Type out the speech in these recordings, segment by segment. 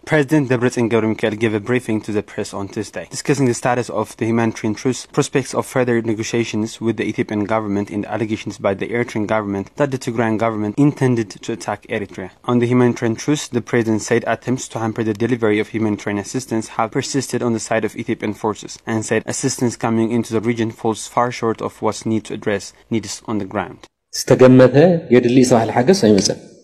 President Debretsion Gebremichael gave a briefing to the press on Tuesday, discussing the status of the humanitarian truce, prospects of further negotiations with the Ethiopian government, and allegations by the Eritrean government that the Tigrayan government intended to attack Eritrea. On the humanitarian truce, the president said attempts to hamper the delivery of humanitarian assistance have persisted on the side of Ethiopian forces, and said assistance coming into the region falls far short of what's needed to address needs on the ground.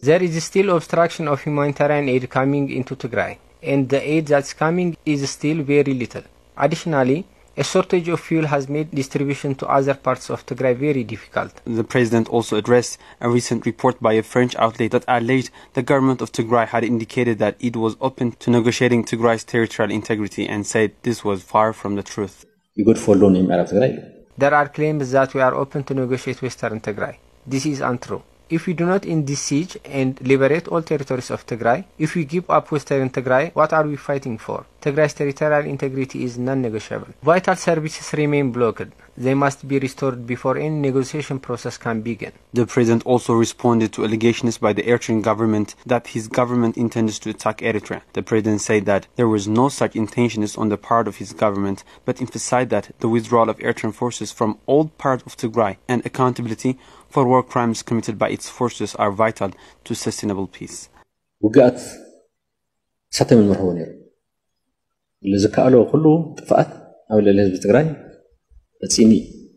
There is still obstruction of humanitarian aid coming into Tigray, and the aid that's coming is still very little. Additionally, a shortage of fuel has made distribution to other parts of Tigray very difficult. The president also addressed a recent report by a French outlet that alleged the government of Tigray had indicated that it was open to negotiating Tigray's territorial integrity, and said this was far from the truth. There are claims that we are open to negotiate Western Tigray. This is untrue. If we do not end this siege and liberate all territories of Tigray, if we give up Western Tigray, what are we fighting for? Tigray's territorial integrity is non-negotiable. Vital services remain blocked. They must be restored before any negotiation process can begin. The president also responded to allegations by the Eritrean government that his government intends to attack Eritrea. The president said that there was no such intentions on the part of his government, but emphasized that the withdrawal of Eritrean forces from all parts of Tigray and accountability for war crimes committed by its forces are vital to sustainable peace.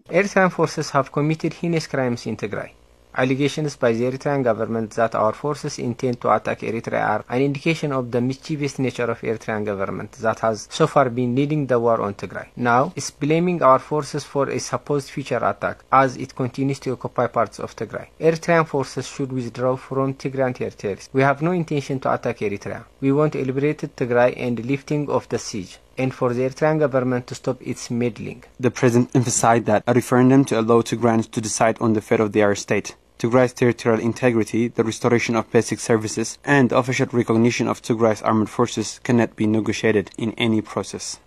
Eritrean forces have committed heinous crimes in Tigray. Allegations by the Eritrean government that our forces intend to attack Eritrea are an indication of the mischievous nature of Eritrean government that has so far been leading the war on Tigray. Now, it's blaming our forces for a supposed future attack as it continues to occupy parts of Tigray. Eritrean forces should withdraw from Tigrayan territories. We have no intention to attack Eritrea. We want a liberated Tigray and lifting of the siege, and for the Eritrean government to stop its meddling. The president emphasized that a referendum to allow Tigrayans to decide on the fate of their state, Tigray's territorial integrity, the restoration of basic services, and official recognition of Tigray's armed forces cannot be negotiated in any process.